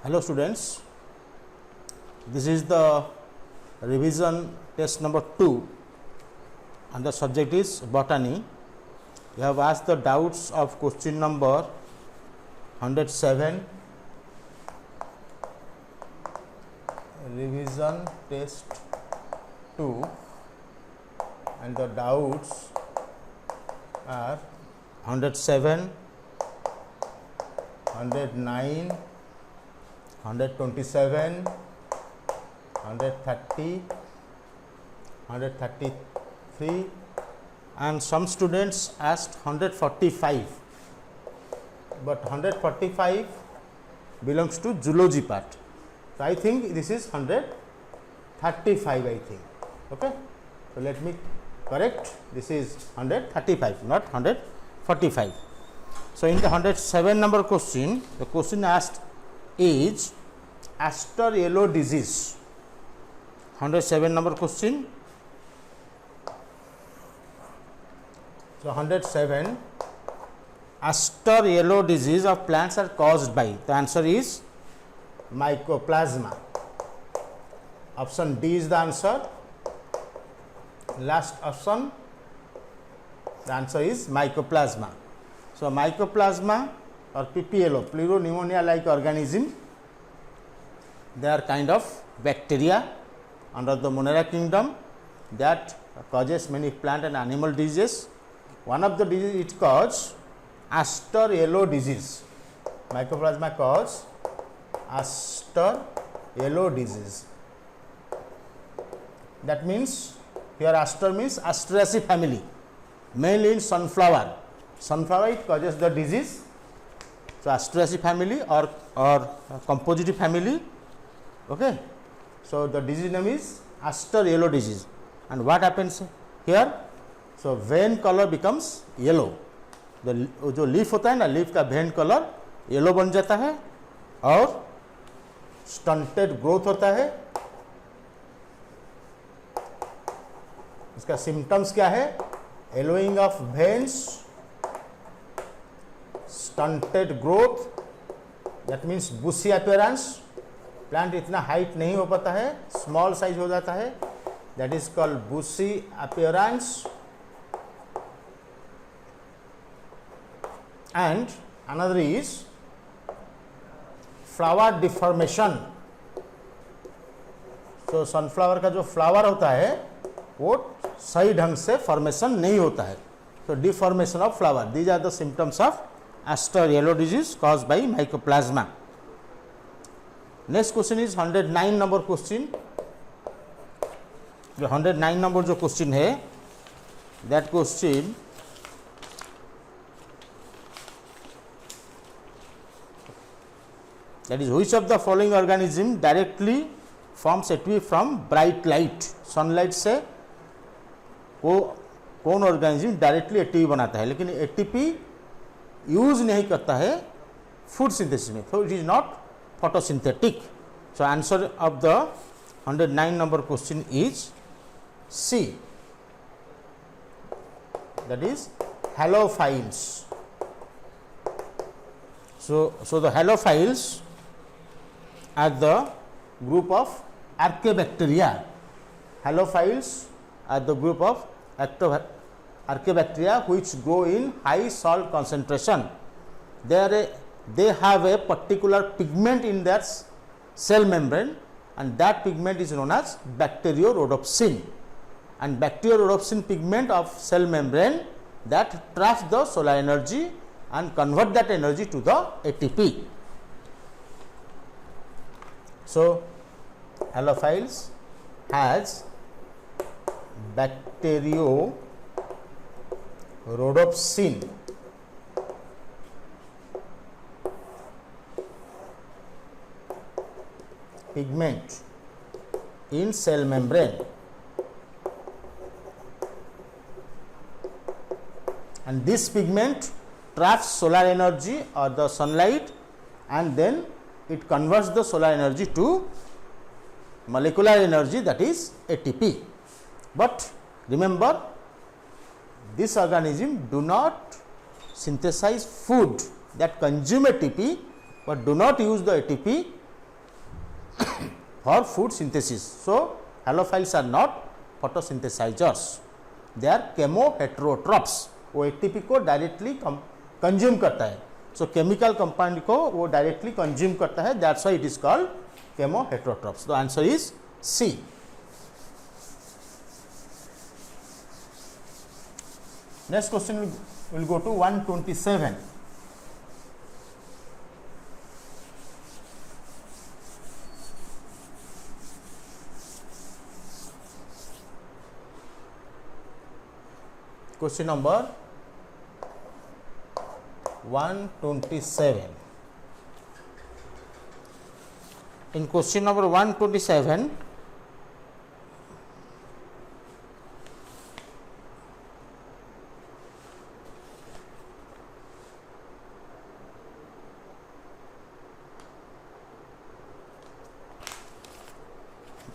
Hello students, this is the revision test number 2 and the subject is botany. We have asked the doubts of question number 107, revision test 2, and the doubts are 107, 109, 127, 130, 133, and some students asked 145, but 145 belongs to zoology part. So, I think this is 135, I think. Okay. So, let me correct, this is 135, not 145. So, in the 107 number question, the question asked is Aster yellow disease. 107 number question. So, 107, Aster yellow disease of plants are caused by, the answer is Mycoplasma. Option D is the answer. Last option, the answer is Mycoplasma. So, Mycoplasma or PPLO, pleuropneumonia like organism, they are kind of bacteria under the Monera kingdom that causes many plant and animal diseases. One of the diseases it causes Aster yellow disease. Mycoplasma cause Aster yellow disease. That means here Aster means Asteraceae family, mainly in sunflower. Sunflower it causes the disease. So, Asteraceae family or Compositae family. Okay. So, the disease name is Aster yellow disease. And what happens here? So, vein color becomes yellow. The जो leaf होता है ना, leaf का vein color yellow बन जाता है और stunted growth होता है. इसका symptoms क्या है? Yellowing of veins, stunted growth, that means bushy appearance. Plant इतना हाइट नहीं हो पाता है, स्मॉल साइज हो जाता है, that is called bushy appearance. And another is flower deformation. तो सनफ्लावर का जो फ्लावर होता है वो सही ढंग से फॉर्मेशन नहीं होता है. तो deformation of flower, these are the symptoms of aster yellow disease caused by mycoplasma. Next question is 109 number question. जो 109 नंबर जो क्वेश्चन है, that question that is which of the following organism directly forms ATP from bright light. Sunlight से कौन organism directly ATP बनाता है, लेकिन ATP use नहीं करता है फूड सिंथेसिस में. तो it is not photosynthetic. So, answer of the 109 number question is C, that is halophiles. So the halophiles are the group of Archaebacteria. Halophiles are the group of Archaebacteria which grow in high salt concentration. They have a particular pigment in their cell membrane, and that pigment is known as bacteriorhodopsin. And bacteriorhodopsin pigment of cell membrane that traps the solar energy and convert that energy to the ATP. So, halophiles has bacteriorhodopsin pigment in cell membrane, and this pigment traps solar energy or the sunlight, and then it converts the solar energy to molecular energy, that is ATP. But remember, this organism do not synthesize food that consume ATP, but do not use the ATP for food synthesis. So halophiles are not photosynthesizers, they are chemoheterotrophs. वो ATP को directly consume करता है, सो chemical compound को वो directly consume करता है, that's why it is called chemoheterotrophs. The answer is C. Next question will go to 127. Question number 127. In question number 127,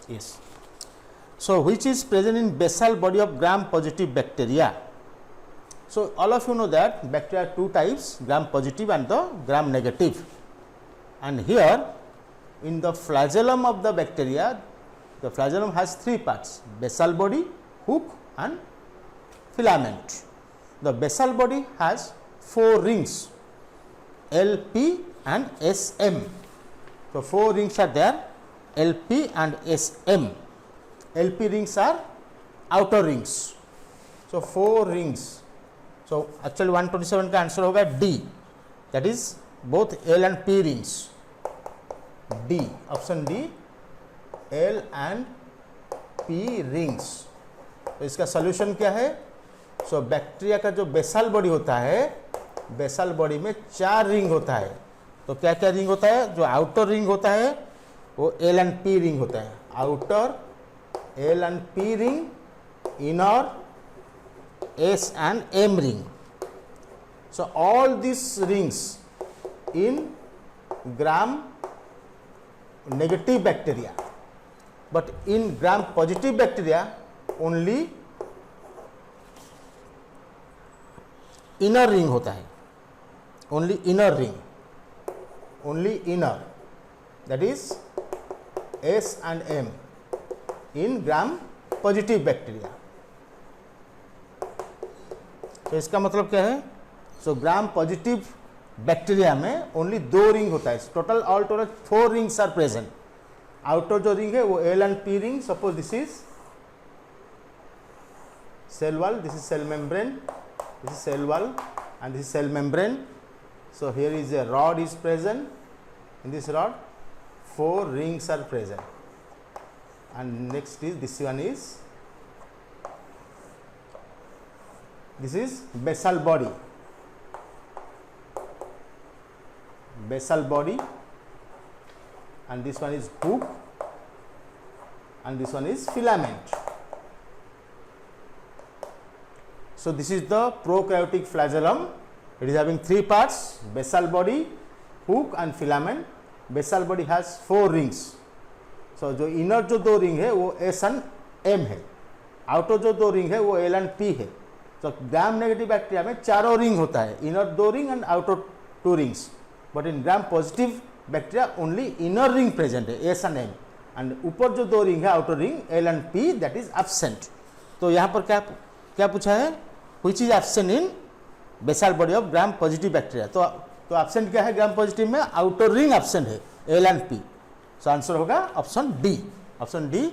yes. So which is present in basal body of gram positive bacteria? So all of you know that bacteria are two types, gram positive and the gram negative, and here in the flagellum of the bacteria, the flagellum has three parts: basal body, hook and filament. The basal body has four rings, LP and SM. So four rings are there, LP and SM. LP rings are outer rings. So four rings. So actually 127 का answer होगा D, that is both L and P rings. D, option D, L and P rings. तो इसका solution क्या है? So bacteria का जो basal body होता है, बेसल बॉडी में चार रिंग होता है. तो क्या क्या रिंग होता है? जो आउटर रिंग होता है वो L and P रिंग होता है. Outer L and P ring, inner S and M ring. So all these rings in gram negative bacteria, but in gram positive bacteria only inner ring होता है, only inner ring, only inner, that is S and M in gram positive bacteria. तो इसका मतलब क्या है? So gram positive bacteria में only दो ring होता है. Total all total four rings are present. Outer जो रिंग है वो L and P ring. Suppose this is cell wall, this is cell membrane, this is cell wall and this is cell membrane. So here is a rod is present. In this rod four rings are present. And next is this one is, this is basal body, basal body, and this one is hook and this one is filament. So this is the prokaryotic flagellum. It is having three parts: basal body, hook and filament. Basal body has four rings. So जो inner जो दो ring है वो S and M है, outer जो दो ring है वो L and P है. तो ग्राम नेगेटिव बैक्टीरिया में चारों रिंग होता है, इनर दो ring and outer two rings. But in gram positive bacteria only inner ring present है, एस एंड एम, एंड ऊपर जो दो रिंग है outer ring L and P, that is absent. तो यहाँ पर क्या क्या पूछा है? Which is absent in basal body of gram positive bacteria. तो एब्सेंट क्या है? ग्राम पॉजिटिव में आउटर रिंग एब्सेंट है, L and P. So answer होगा option D. Option D,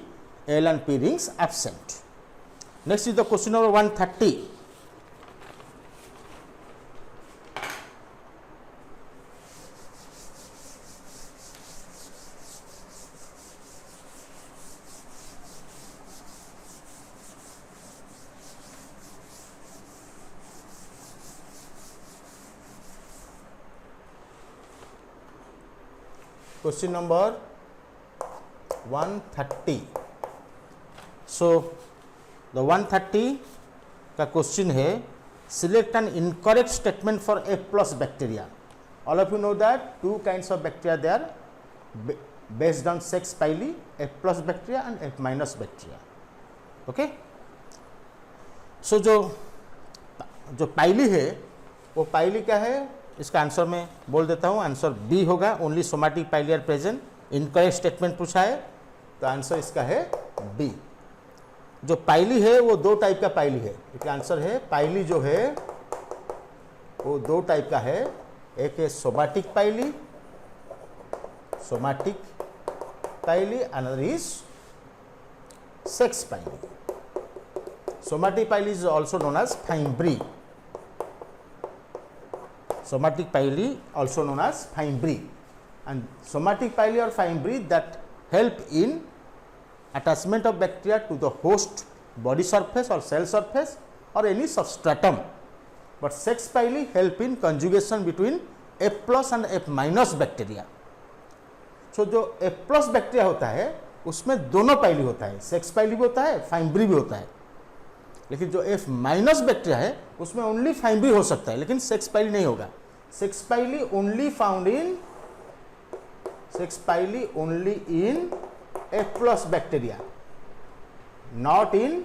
L and P rings absent. Next is the question number 130. Question number 130. So the 130 का question है, select an incorrect statement for F plus bacteria. All of you know that two kinds of bacteria there based on sex pili, F plus bacteria and F minus bacteria. Okay. So जो पाइली है वो पाइली क्या है? इसका answer मैं बोल देता हूँ. आंसर बी होगा, only somatic pili are present. Incorrect statement पूछा है, तो आंसर इसका है बी। जो पाइली है वो दो टाइप का पाइली है, इसका आंसर है पाइली जो है वो दो टाइप का है, एक है somatic pili, somatic pili, another is sex pili. Somatic pili is also known as Feinberg. Somatic pili also known as Feinberg, and somatic pili or Feinberg that help in attachment of bacteria to the host body surface or cell surface or any substratum, but sex pili help in conjugation between F plus and F minus bacteria. So जो F plus bacteria होता है उसमें दोनों पाइली होता है, sex pili भी होता है, फाइम्ब्री भी होता है, लेकिन जो F माइनस बैक्टीरिया है उसमें ओनली फाइम्ब्री हो सकता है, लेकिन सेक्स पाइली नहीं होगा। Sex pili only found in, sex pili only in F plus bacteria, not in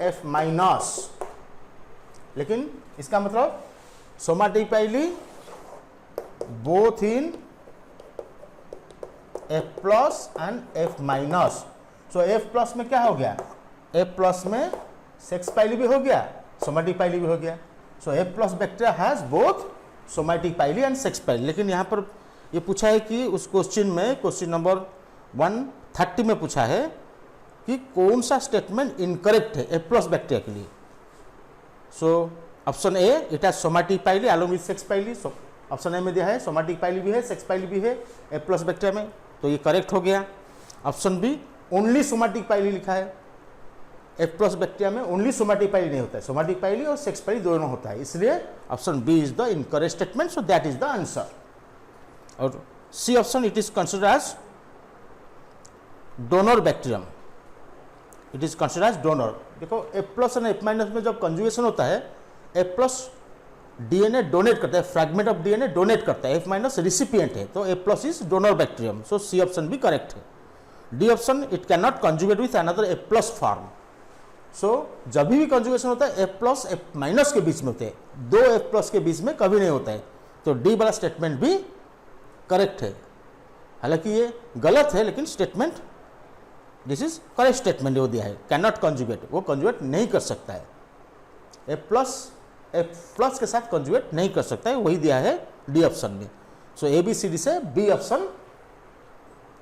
F minus. लेकिन इसका मतलब somatic pili both in F plus and F minus. So F plus में क्या हो गया, F प्लस में सेक्स पाइली भी हो गया, सोमाटिक पाइली भी हो गया। So F plus bacteria has both somatic pili and sex pili. लेकिन यहाँ पर ये पूछा है कि उस क्वेश्चन में, क्वेश्चन नंबर 130 में पूछा है कि कौन सा स्टेटमेंट इनकरेक्ट है F प्लस बैक्टीरिया के लिए। So option A, it has somatic pili along with sex pili. Option A में दिया है सोमाटिक पाइली भी है, सेक्स पाइली भी है F प्लस बैक्टीरिया में, तो ये करेक्ट हो गया। ऑप्शन बी, ओनली सोमाटिक पाइली लिखा है, F प्लस बैक्टीरिया में ओनली सोमाटिक पाइली नहीं होता है, सोमाटिक पाइली और सेक्स पाइली दोनों होता है, इसलिए option B is the incorrect statement, so that is the answer. और C option, it is considered as donor bacterium, it is considered as donor. देखो F प्लस और F माइनस में जब कंजुगेशन होता है, F प्लस डीएनए डोनेट करता है, fragment of DNA donate करता है, F माइनस रिसिपिएंट है, तो F plus is donor bacterium, so C option भी करेक्ट है। D option, it can not conjugate with another F plus form. So जब भी कंजुगेशन होता है F प्लस F माइनस के बीच में होते हैं, दो F प्लस के बीच में कभी नहीं होता है, तो डी वाला स्टेटमेंट भी करेक्ट है। हालांकि ये गलत है, लेकिन statement, this is correct statement वो दिया है, कैन नॉट कंजुगेट, वो कंजुगेट नहीं कर सकता है, F प्लस के साथ कंजुगेट नहीं कर सकता है, वही दिया है डी ऑप्शन में। So A B C D से B option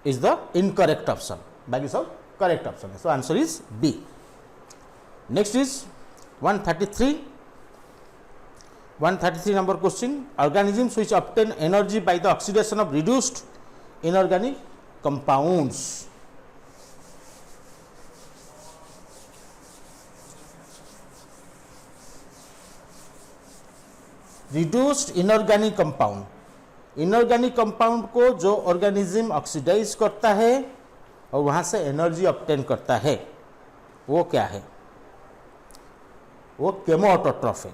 is the incorrect option, बाकी सब करेक्ट ऑप्शन है, so answer is B. Next is 133 number question, organisms which obtain energy by the oxidation of reduced inorganic compounds. Reduced inorganic compound, inorganic compound को जो organism oxidise करता है और वहाँ से एनर्जी ऑब्टेन करता है, वो क्या है, वो केमोऑटोट्रॉफ है।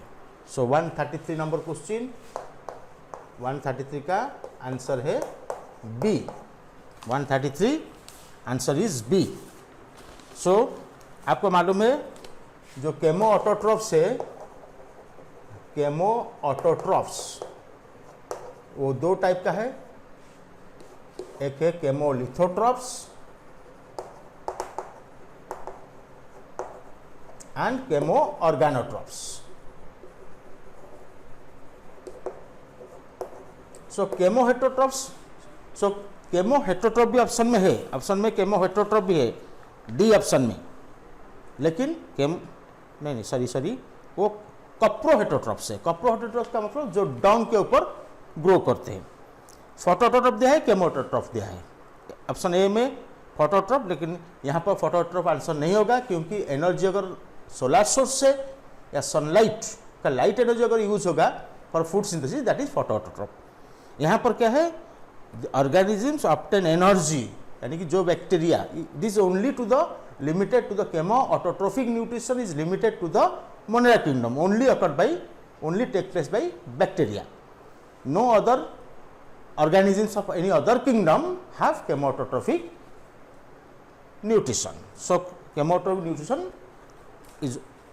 सो 133 नंबर क्वेश्चन, 133 का आंसर है बी, 133 आंसर इज बी। सो आपको मालूम है जो केमोऑटोट्रॉफ्स है, केमोऑटोट्रॉफ्स वो दो टाइप का है, एक है केमोलिथोट्रॉफ्स एंड केमो ऑर्गेनोट्रॉफ्स। सो केमोहेटरोट्रॉफ्स, सो केमोहेटरोट्रॉफ भी ऑप्शन में है, ऑप्शन में केमोहेटरोट्रॉफ भी है डी ऑप्शन में, लेकिन नहीं सॉरी वो कप्रोहेटरोट्रॉफ्स है। कप्रोहेटरोट्रॉफ का मतलब जो डाउन के ऊपर ग्रो करते हैं। फोटोट्रॉफ दिया है, केमोऑटोट्रॉफ दिया है, ऑप्शन ए में फोटोट्रॉफ, लेकिन यहाँ पर फोटोट्रॉफ आंसर नहीं होगा, क्योंकि एनर्जी अगर सोलर सोर्स से या सनलाइट का लाइट एनर्जी अगर यूज होगा for food synthesis, that is phototroph. यहाँ पर क्या है, ऑर्गेनिजम्स ऑब्टेन एनर्जी, यानी कि जो bacteria, this only to the limited to the chemoautotrophic nutrition is limited to the Monera kingdom, only take place by bacteria. No other organisms of any other kingdom have chemoautotrophic nutrition. So chemoautotrophic nutrition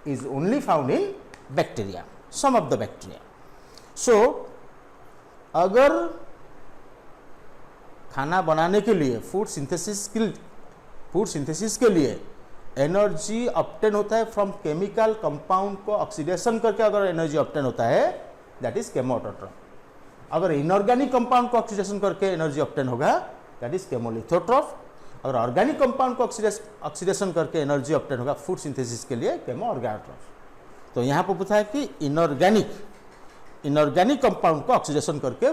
is only found in bacteria, some of the bacteria. So अगर खाना बनाने के लिए food synthesis food synthesis के लिए energy obtain होता है from chemical compound को ऑक्सीडेशन करके अगर एनर्जी ऑब्टेन होता है दैट इज केमोऑटोट्रॉफ। अगर इनऑर्गेनिक कंपाउंड को ऑक्सीडेशन करके एनर्जी ऑब्टेन होगा दैट इज केमोलिथोट्रॉफ। अगर ऑर्गेनिक कंपाउंड को ऑक्सीडेशन करके एनर्जी ऑब्टेन होगा फूड सिंथेसिस के लिए केमो ऑर्गेनोट्रॉफ। तो यहाँ पर पूछा है कि इनऑर्गेनिक कंपाउंड को ऑक्सीडेशन करके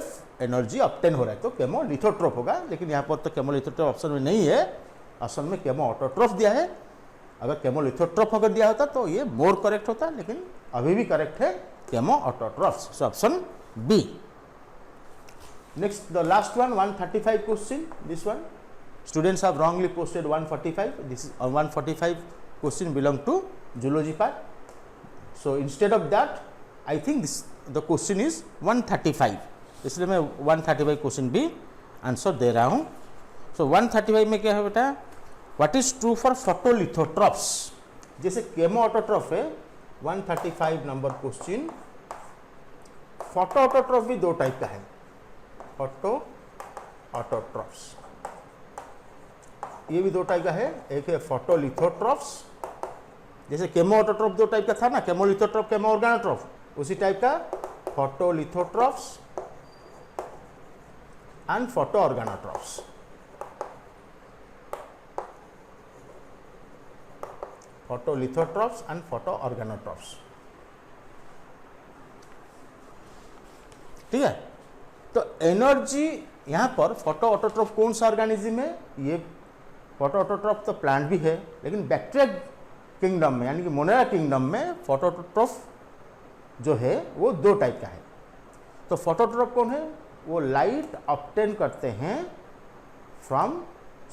एनर्जी ऑब्टेन हो रहा है तो केमोलिथोट्रॉफ होगा, लेकिन यहाँ पर तो केमोलिथोट्रॉफ ऑप्शन में नहीं है, ऑप्शन में केमोऑटोट्रॉफ दिया है। अगर केमोलिथोट्रॉफ अगर दिया होता तो ये मोर करेक्ट होता, लेकिन अभी भी करेक्ट है chemoautotroph. So option B. Next the last one 135 question, this one students have wrongly posted 145. This is 145 question belong to zoology part. So instead of that I think this the question is 135, इसलिए मैं 135 question भी answer दे रहा हूँ। सो 135 में क्या है बेटा, what is true for फोटोलिथोट्रॉफ्स। जैसे केमोऑटोट्रॉफ है 135 नंबर क्वेश्चन। फोटोऑटोट्रॉफ भी दो टाइप का है, फोटोऑटोट्रॉफ्स ये भी दो टाइप का है, एक है फोटोलिथोट्रॉफ्स। जैसे केमोऑटोट्रॉफ दो टाइप का था ना, केमोलिथोट्रॉफ केमो ऑर्गेनोट्रॉफ, उसी टाइप का फोटोलिथोट्रॉफ्स एंड फोटो ऑर्गेनोट्रॉफ्स। फोटोलिथोट्रॉफ्स एंड फोटो ऑर्गेनोट्रॉफ्स, ठीक है। तो एनर्जी यहाँ पर फोटोऑटोट्रॉफ कौन सा ऑर्गेनिज्म है, ये फोटोऑटोट्रॉफ तो प्लांट भी है, लेकिन बैक्टीरिया किंगडम में यानी कि मोनेरा किंगडम में फोटोऑटोट्रॉफ जो है वो दो टाइप का है। तो फोटोऑटोट्रॉफ कौन है, वो लाइट ऑब्टेन करते हैं from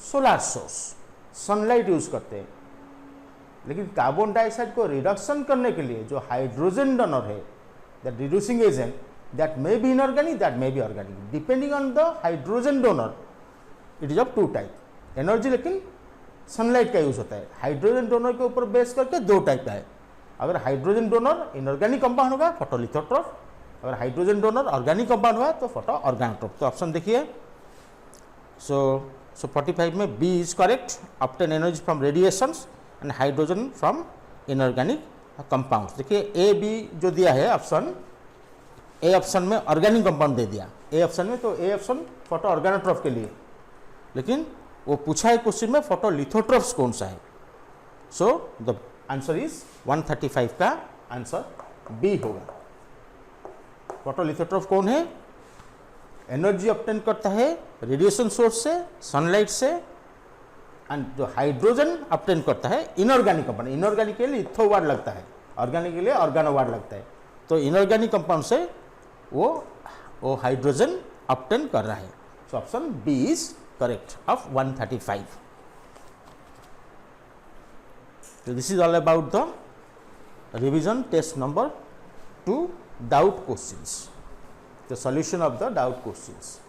solar source, sunlight use करते हैं। लेकिन कार्बन डाइऑक्साइड को रिडक्शन करने के लिए जो हाइड्रोजन डोनर है, that reducing agent, that may be inorganic, that may be organic, depending on the hydrogen donor. It is of two type energy, लेकिन सनलाइट का यूज होता है। हाइड्रोजन डोनर के ऊपर बेस करके दो टाइप का है। अगर हाइड्रोजन डोनर इनऑर्गेनिक कंपाउंड होगा फोटोलिथोट्रॉफ, अगर हाइड्रोजन डोनर ऑर्गेनिक कंपाउंड होगा तो फोटो ऑर्गेनोट्रॉफ। तो ऑप्शन देखिए, सो 45 में B is correct, obtain energy from radiations and hydrogen from inorganic compounds. देखिए ए बी जो दिया है ऑप्शन, ए ऑप्शन में ऑर्गेनिक कंपाउंड दे दिया ए ऑप्शन में, तो ए ऑप्शन फोटो ऑर्गेनोट्रॉफ के लिए, लेकिन वो पूछा है क्वेश्चन में फोटोलिथोट्रॉफ्स कौन सा है। सो द आंसर इज 135 का आंसर बी होगा। फोटोलिथोट्रॉफ कौन है, एनर्जी ऑब्टेन करता है रेडिएशन सोर्स से, सनलाइट से, एंड जो हाइड्रोजन ऑब्टेन करता है इनऑर्गेनिक कंपाउंड। इनऑर्गेनिक के लिए इथो वर्ड लगता है, ऑर्गेनिक के लिए ऑर्गेनो वर्ड लगता है। तो इनऑर्गेनिक कंपाउंड से वो हाइड्रोजन ऑब्टेन कर रहा है। So option B is correct of 135. So this is all about the revision test number 2 doubt questions, the solution of the doubt questions.